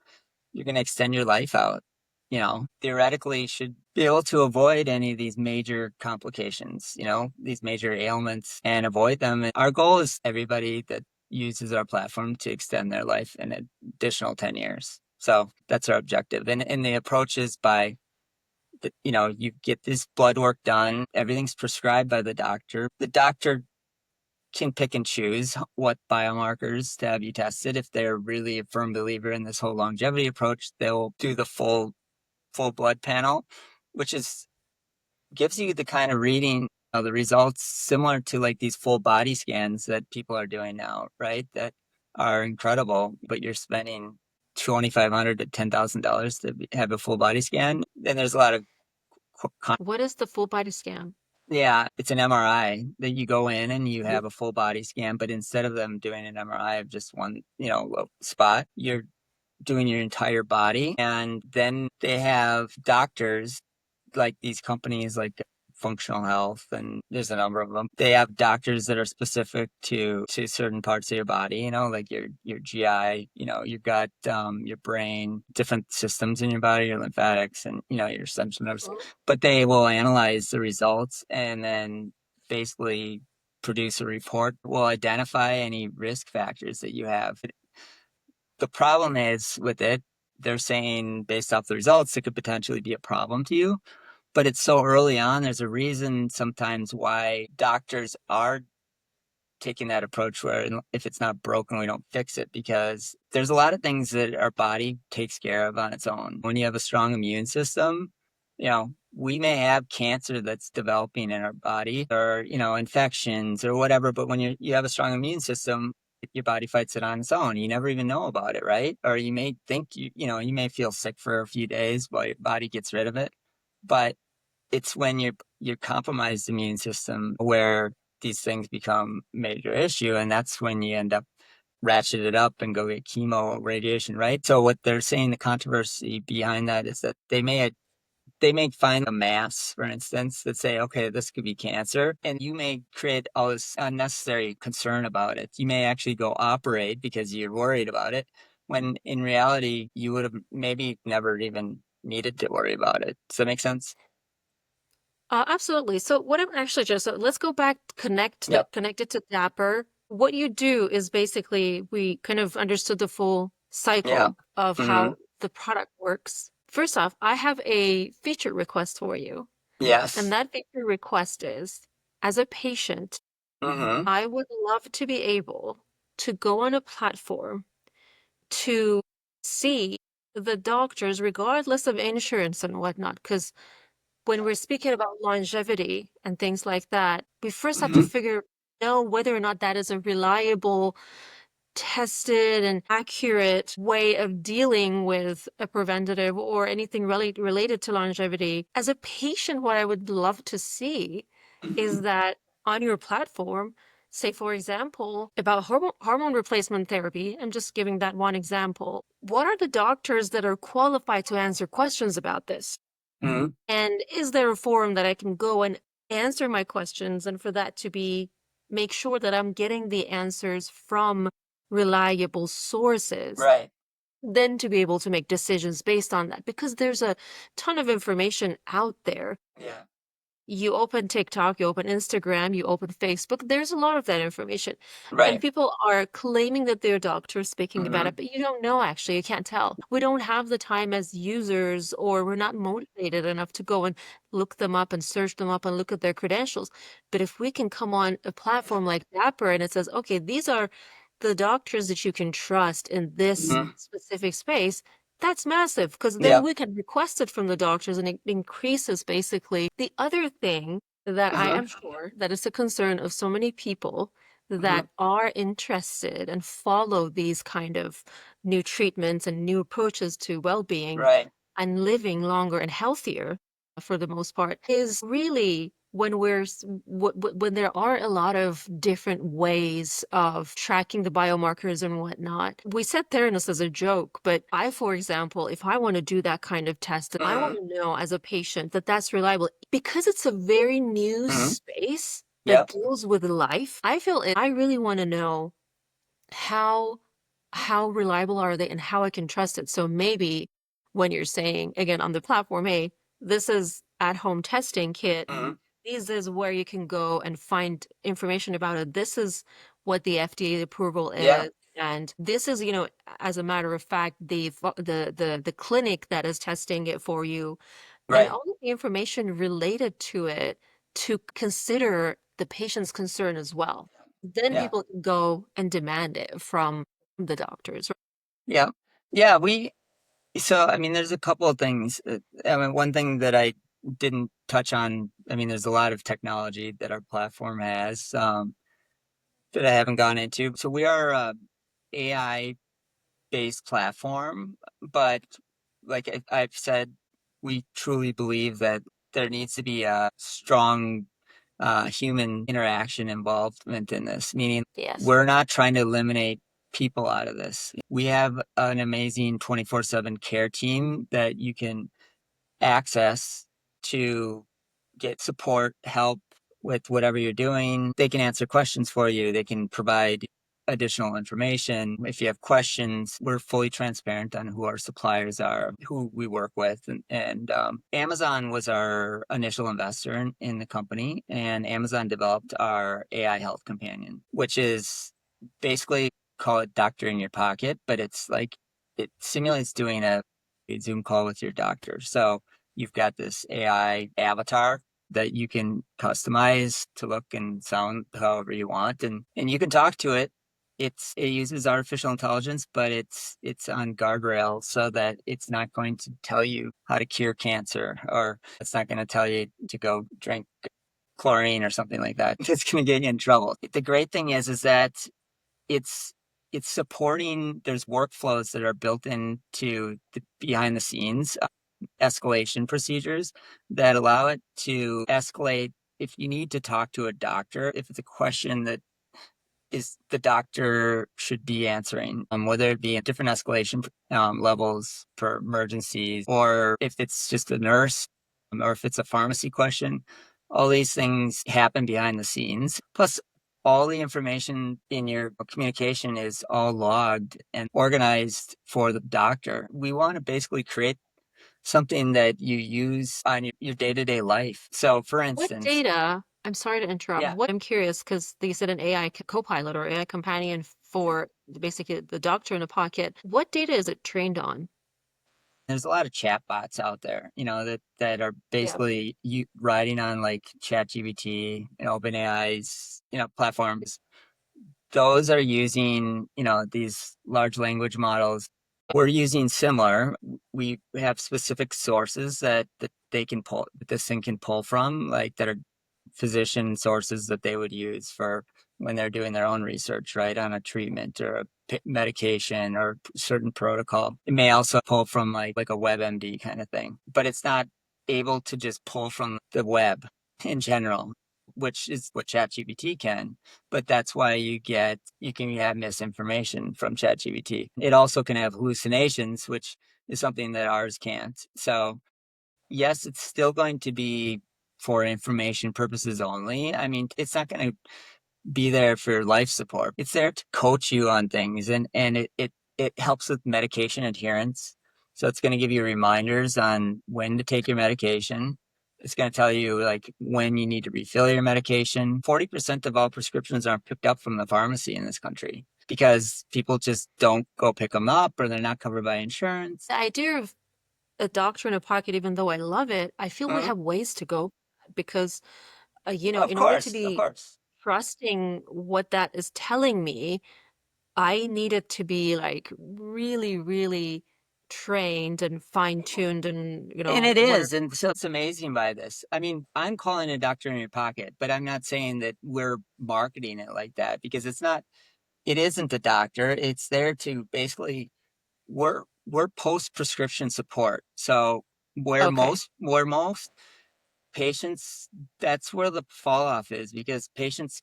you're going to extend your life out. You know, theoretically, should be able to avoid any of these major complications, you know, these major ailments and avoid them. And our goal is everybody that uses our platform to extend their life an additional 10 years. So that's our objective. And the approach is by, you know, you get this blood work done, everything's prescribed by the doctor. The doctor can pick and choose what biomarkers to have you tested. If they're really a firm believer in this whole longevity approach, they'll do the full blood panel, which is gives you the kind of reading of the results similar to like these full body scans that people are doing now, right? That are incredible, but you're spending $2,500 to $10,000 to have a full body scan. Then there's a lot of What is the full body scan? yeah, it's an MRI that you go in and you have a full body scan, but instead of them doing an MRI of just one, you know, spot, you're doing your entire body. And then they have doctors like these companies like Functional Health, and there's a number of them. They have doctors that are specific to certain parts of your body, you know, like your GI, you know, your gut, your brain, different systems in your body, your lymphatics, and you know, your central nervous. But they will analyze the results and then basically produce a report, will identify any risk factors that you have. The problem is with it, they're saying based off the results, it could potentially be a problem to you. But it's so early on. There's a reason sometimes why doctors are taking that approach where if it's not broken, we don't fix it because there's a lot of things that our body takes care of on its own. When you have a strong immune system, you know, we may have cancer that's developing in our body or, you know, infections or whatever. But when you have a strong immune system, your body fights it on its own. You never even know about it, right? Or you may think you know, you may feel sick for a few days while your body gets rid of it. But it's when you're compromised immune system where these things become major issue, and that's when you end up ratchet it up and go get chemo radiation, right? So what they're saying, the controversy behind that is that they may find a mass, for instance, that say, okay, this could be cancer, and you may create all this unnecessary concern about it. You may actually go operate because you're worried about it, when in reality you would have maybe never even needed to worry about it. Does that make sense? Absolutely. So what I'm actually just, so let's go back, Yep. connect it to Dapper. What you do is basically we kind of understood the full Yeah. cycle of Mm-hmm. how the product works. First off, I have a feature request for you. And Yes. that feature request is, as a patient, Mm-hmm. I would love to be able to go on a platform to see the doctors, regardless of insurance and whatnot. Because when we're speaking about longevity and things like that, we first have to Mm-hmm. know whether or not that is a reliable, tested, and accurate way of dealing with a preventative or anything related to longevity. As a patient, what I would love to see is that on your platform, say, for example, about hormone replacement therapy, I'm just giving that one example. What are the doctors that are qualified to answer questions about this? Mm-hmm. And is there a forum that I can go and answer my questions and for that to be make sure that I'm getting the answers from reliable sources, Right. then to be able to make decisions based on that because there's a ton of information out there. Yeah. You open TikTok, you open Instagram, you open Facebook, there's a lot of that information. And Right. people are claiming that they're doctors speaking about Mm-hmm. it, but you don't know actually, you can't tell. We don't have the time as users, or we're not motivated enough to go and look them up and search them up and look at their credentials. But if we can come on a platform like Dapper and it says, okay, these are the doctors that you can trust in this Mm-hmm. specific space, that's massive because then Yep. we can request it from the doctors and it increases basically. The other thing that I am Mm-hmm. sure that is a concern of so many people Mm-hmm. that are interested and follow these kind of new treatments and new approaches to well-being Right. and living longer and healthier for the most part is really when there are a lot of different ways of tracking the biomarkers and whatnot, we said theranos as a joke, but I, for example, if I want to do that kind of test, I want to know as a patient that that's reliable because it's a very new space that Yep. deals with life. I really want to know how how reliable are they and how I can trust it. So maybe when you're saying again on the platform, hey, this is at-home testing kit. This is where you can go and find information about it. This is what the FDA approval Yeah. is. And this is, as a matter of fact, the clinic that is testing it for you and Right. all of the information related to it to consider the patient's concern as well. Then Yeah. people can go and demand it from the doctors. Yeah. Yeah. I mean, there's a couple of things. I mean, one thing that I didn't touch on, I mean, there's a lot of technology that our platform has, that I haven't gone into. So we are a AI based platform, but like I've said, we truly believe that there needs to be a strong human interaction involvement in this, meaning Yes. we're not trying to eliminate people out of this. We have an amazing 24/7 care team that you can access to get support, help with whatever you're doing. They can answer questions for you. They can provide additional information. If you have questions, we're fully transparent on who our suppliers are, who we work with. And Amazon was our initial investor in the company, and Amazon developed our AI health companion, which is basically call it doctor in your pocket, but it's like it simulates doing a Zoom call with your doctor. So you've got this AI avatar that you can customize to look and sound however you want, and you can talk to it. It uses artificial intelligence, but it's on guardrails so that it's not going to tell you how to cure cancer, or it's not going to tell you to go drink chlorine or something like that. It's going to get you in trouble. The great thing is that it's it's supporting. There's workflows that are built into the behind the scenes escalation procedures that allow it to escalate if you need to talk to a doctor, if it's a question that is the doctor should be answering, whether it be at different escalation levels for emergencies, or if it's just a nurse, or if it's a pharmacy question. All these things happen behind the scenes. Plus, all the information in your communication is all logged and organized for the doctor. We want to basically create something that you use on your day-to-day life. So, for What instance, data, I'm sorry to interrupt. yeah, What I'm curious because you said an AI co-pilot or AI companion for basically the doctor in a pocket. What data is it trained on? there's a lot of chatbots out there, that are Yeah. basically you riding on like ChatGPT and OpenAI's, platforms. Those are using, these large language models. We're using similar. We have specific sources that they can pull, that this thing can pull from, like that are physician sources that they would use for when they're doing their own research, right, on a treatment or a medication or certain protocol. It may also pull from like a WebMD kind of thing, but it's not able to just pull from the web in general, which is what ChatGPT can. But that's why you can have misinformation from ChatGPT. It also can have hallucinations, which is something that ours can't. So yes, it's still going to be for information purposes only. I mean, it's not going to be there for life support. It's there to coach you on things, and it helps with medication adherence. So it's going to give you reminders on when to take your medication. It's going to tell you like when you need to refill your medication. 40% of all prescriptions aren't picked up from the pharmacy in this country because people just don't go pick them up, or they're not covered by insurance. The idea of a doctor in a pocket, even though I love it, I feel we Mhm. have ways to go because, Of in order to course, of be course. trusting what that is telling me, I need it to be like really, really trained and fine-tuned and, And it where is. And so it's amazing by this. I mean, I'm calling a doctor in your pocket, but I'm not saying that we're marketing it like that, because it isn't a doctor. It's there to basically, we're post prescription support. So okay. where most patients, that's where the fall off is, because patients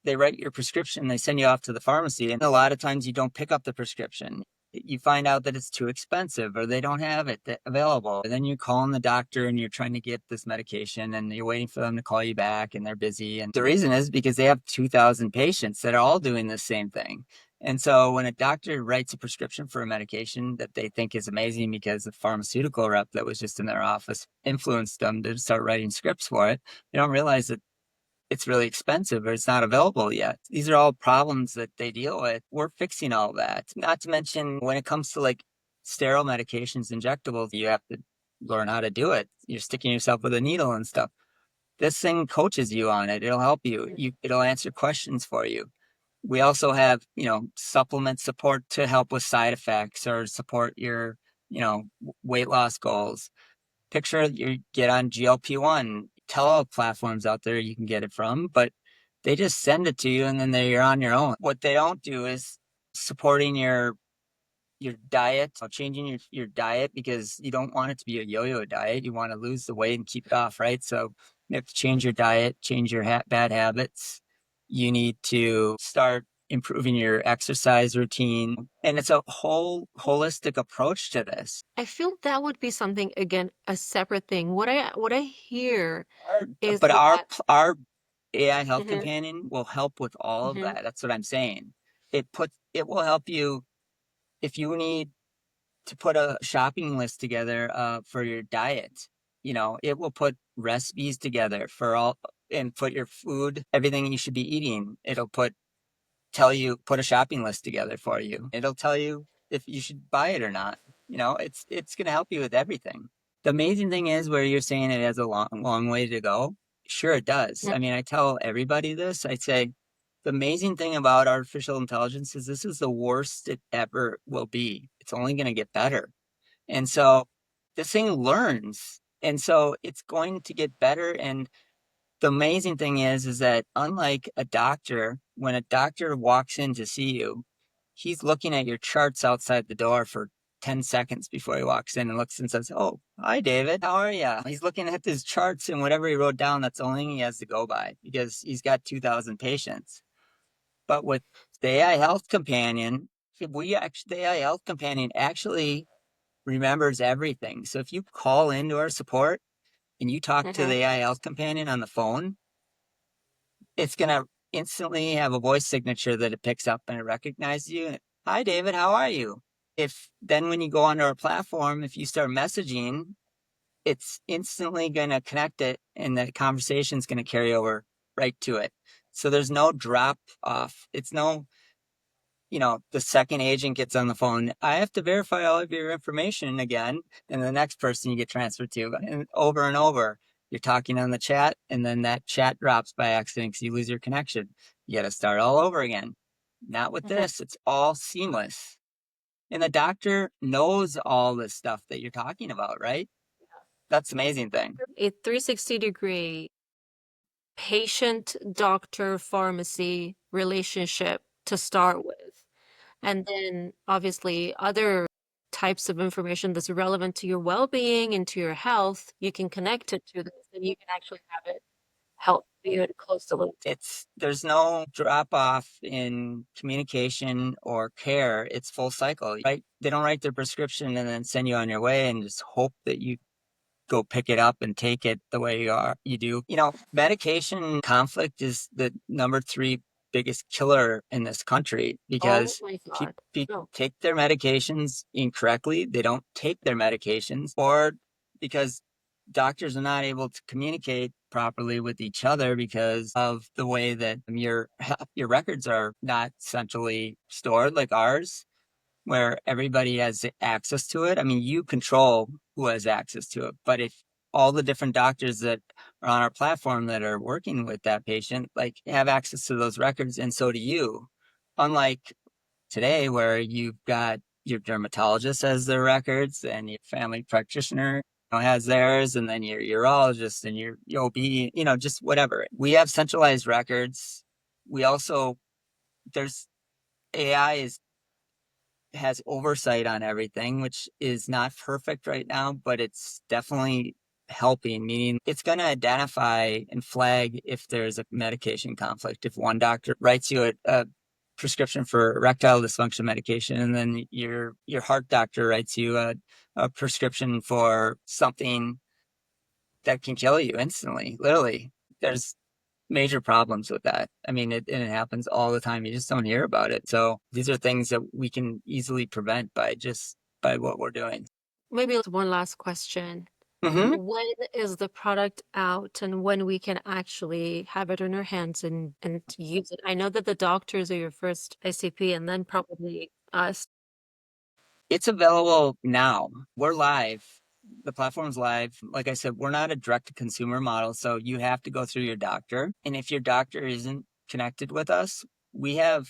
they write your prescription, they send you off to the pharmacy, and a lot of times you don't pick up the prescription. You find out that it's too expensive or they don't have it available. And then you're calling the doctor and you're trying to get this medication and you're waiting for them to call you back and they're busy. And the reason is because they have 2,000 patients that are all doing the same thing. And so when a doctor writes a prescription for a medication that they think is amazing because the pharmaceutical rep that was just in their office influenced them to start writing scripts for it, they don't realize that it's really expensive or it's not available yet. These are all problems that they deal with. We're fixing all that. Not to mention when it comes to like sterile medications, injectables, you have to learn how to do it. You're sticking yourself with a needle and stuff. This thing coaches you on it. It'll help you. It'll answer questions for you. We also have, supplement support to help with side effects or support your, weight loss goals. Picture you get on GLP-1 telehealth platforms out there you can get it from, but they just send it to you and then you're on your own. What they don't do is supporting your diet, changing your diet, because you don't want it to be a yo-yo diet. You want to lose the weight and keep it off, right? So you have to change your diet, change your bad habits. You need to start improving your exercise routine. And it's a whole holistic approach to this. I feel that would be something, again, a separate thing. What I hear is But that our AI health Mhm, companion will help with all of mhm, that. That's what I'm saying. It will help you if you need to put a shopping list together for your diet. It will put recipes together for all and put your food, everything you should be eating. It'll put a shopping list together for you. It'll tell you if you should buy it or not. It's going to help you with everything. The amazing thing is where you're saying it has a long, long way to go. Sure, it does. mhm, I mean, I tell everybody this. I say the amazing thing about artificial intelligence is this is the worst it ever will be. It's only going to get better. And so this thing learns. And so it's going to get better. And the amazing thing is that unlike a doctor, when a doctor walks in to see you, he's looking at your charts outside the door for 10 seconds before he walks in and looks and says, "Oh, hi, David. How are you?" He's looking at his charts and whatever he wrote down, that's the only thing he has to go by because he's got 2,000 patients. But with the AI Health Companion, the AI Health Companion actually remembers everything. So if you call into our support and you talk to mhm. the AI Health Companion on the phone, it's going to instantly have a voice signature that it picks up and it recognizes you. Hi, David, how are you? If then when you go onto our platform, if you start messaging, it's instantly going to connect it and the conversation is going to carry over right to it. So there's no drop off. It's no, the second agent gets on the phone. I have to verify all of your information again. And the next person you get transferred to and over. You're talking on the chat and then that chat drops by accident because you lose your connection. You got to start all over again. Not with Mhm. this. It's all seamless. And the doctor knows all this stuff that you're talking about, right? That's the amazing thing. A 360-degree patient doctor pharmacy relationship to start with. And then obviously other types of information that's relevant to your well-being and to your health, you can connect it to this and you can actually have it help you close the loop. There's no drop off in communication or care. It's full cycle, right? They don't write their prescription and then send you on your way and just hope that you go pick it up and take it the way you do. Medication conflict is the number three biggest killer in this country Oh because my God. people No. take their medications incorrectly. They don't take their medications, or because doctors are not able to communicate properly with each other because of the way that your records are not centrally stored like ours, where everybody has access to it. I mean, you control who has access to it. But if all the different doctors that are on our platform that are working with that patient, like have access to those records, and so do you. Unlike today, where you've got your dermatologist has their records and your family practitioner has theirs, and then your urologist and your OB, just whatever. We have centralized records. We also, there's AI has oversight on everything, which is not perfect right now, but it's definitely helping, meaning it's going to identify and flag if there's a medication conflict. If one doctor writes you a prescription for erectile dysfunction medication, and then your heart doctor writes you a prescription for something that can kill you instantly, literally. There's major problems with that. I mean, and it happens all the time. You just don't hear about it. So these are things that we can easily prevent by what we're doing. Maybe one last question. Hmm. When is the product out and when we can actually have it in our hands and use it? I know that the doctors are your first ICP and then probably us. It's available now. We're live. The platform's live. Like I said, we're not a direct to consumer model, so you have to go through your doctor. And if your doctor isn't connected with us, we have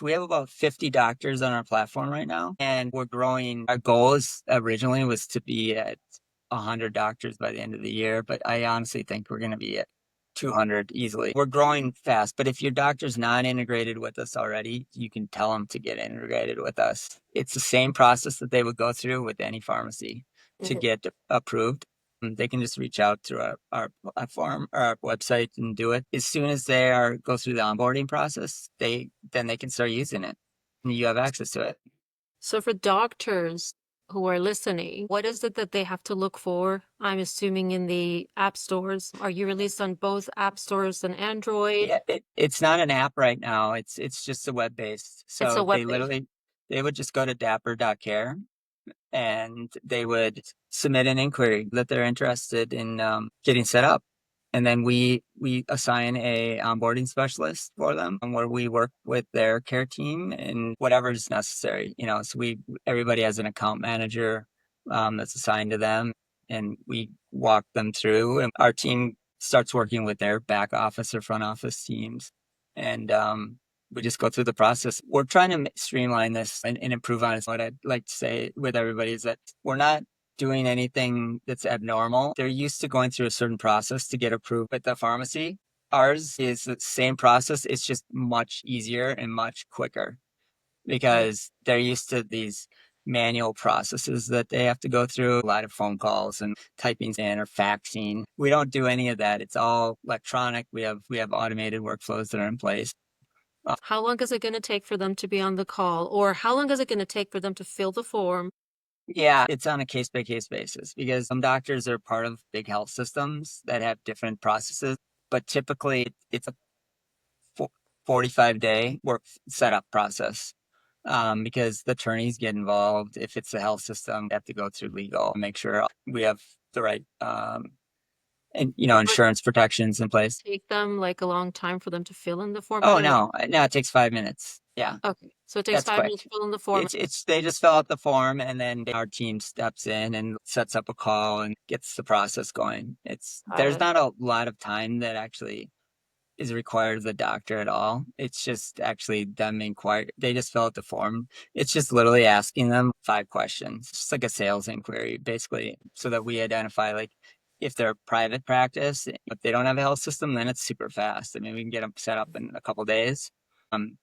we have about 50 doctors on our platform right now, and we're growing. Our goal is originally was to be at 100 doctors by the end of the year, but I honestly think we're going to be at 200 easily. We're growing fast, but if your doctor's not integrated with us already, you can tell them to get integrated with us. It's the same process that they would go through with any pharmacy to Mhm. get approved. They can just reach out through our platform or our website and do it. As soon as they go through the onboarding process, then they can start using it and you have access to it. So for doctors who are listening, what is it that they have to look for? I'm assuming in the app stores. Are you released on both app stores and Android? Yeah, it's not an app right now. It's just a web based. It's a So web page. they would just go to Dapper.Care and they would submit an inquiry that they're interested in getting set up. And then we assign a onboarding specialist for them where we work with their care team and whatever is necessary. So everybody has an account manager that's assigned to them, and we walk them through. And our team starts working with their back office or front office teams, and we just go through the process. We're trying to streamline this and improve on it. What I'd like to say with everybody is that we're not doing anything that's abnormal. They're used to going through a certain process to get approved at the pharmacy. Ours is the same process. It's just much easier and much quicker Mhm. because they're used to these manual processes that they have to go through, a lot of phone calls and typing in or faxing. We don't do any of that. It's all electronic. We have automated workflows that are in place. How long is it going to take for them to be on the call? Or how long is it going to take for them to fill the form? Yeah, it's on a case by case basis because some doctors are part of big health systems that have different processes, but typically it's a 45-day work setup process. Because the attorneys get involved. If it's a health system, they have to go through legal, make sure we have the right and Or insurance protections in place. take them like a long time for them to fill in the form? I Oh don't know. no, it takes 5 minutes. Yeah, Okay. So it takes that's 5 minutes quick. to fill in the form. It's they just fill out the form and then our team steps in and sets up a call and gets the process going. Got There's it. not a lot of time that actually is required of the doctor at all. It's just actually them inquire. They just fill out the form. It's just literally asking them 5 questions. It's like a sales inquiry, basically, so that we identify like if they're a private practice, if they don't have a health system, then it's super fast. I mean, we can get them set up in a couple of days.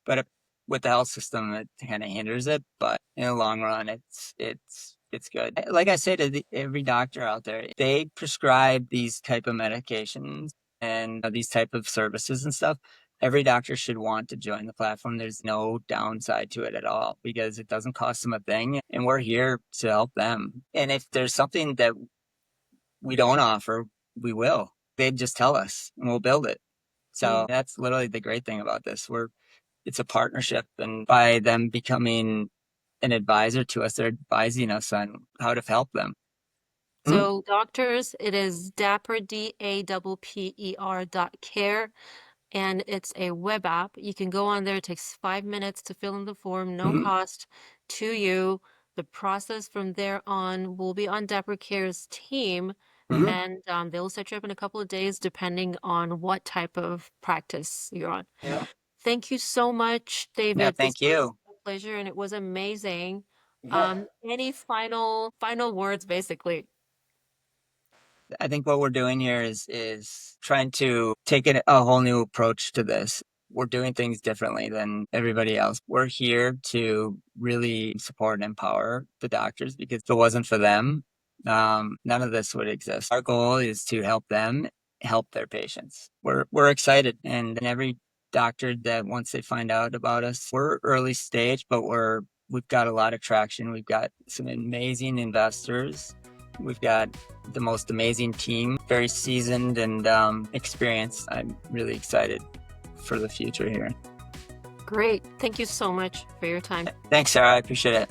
But with the health system, it kind of hinders it. But in the long run, it's good. Like I say to every doctor out there, they prescribe these type of medications and these type of services and stuff. Every doctor should want to join the platform. There's no downside to it at all because it doesn't cost them a thing, and we're here to help them. And if there's something that we don't offer, we will. They'd just tell us, and we'll build it. So Mm. that's literally the great thing about this. It's a partnership, and by them becoming an advisor to us, they're advising us on how to help them. Mhm. So doctors, it is Dapper, Dapper.care, and it's a web app. You can go on there. It takes 5 minutes to fill in the form, no Mhm. cost to you. The process from there on will be on Dapper Care's team, Mhm. and they'll set you up in a couple of days depending on what type of practice you're on. Yeah. Thank you so much, Yeah. David. This Thank was you. a pleasure and it was amazing. Yeah. Any final words, basically? I think what we're doing here is trying to take a whole new approach to this. We're doing things differently than everybody else. We're here to really support and empower the doctors because if it wasn't for them, none of this would exist. Our goal is to help them help their patients. We're excited, and every doctor that once they find out about us, we're early stage, but we've got a lot of traction. We've got some amazing investors. We've got the most amazing team, very seasoned and experienced. I'm really excited for the future here. Great. Thank you so much for your time. Thanks, Sarah. I appreciate it.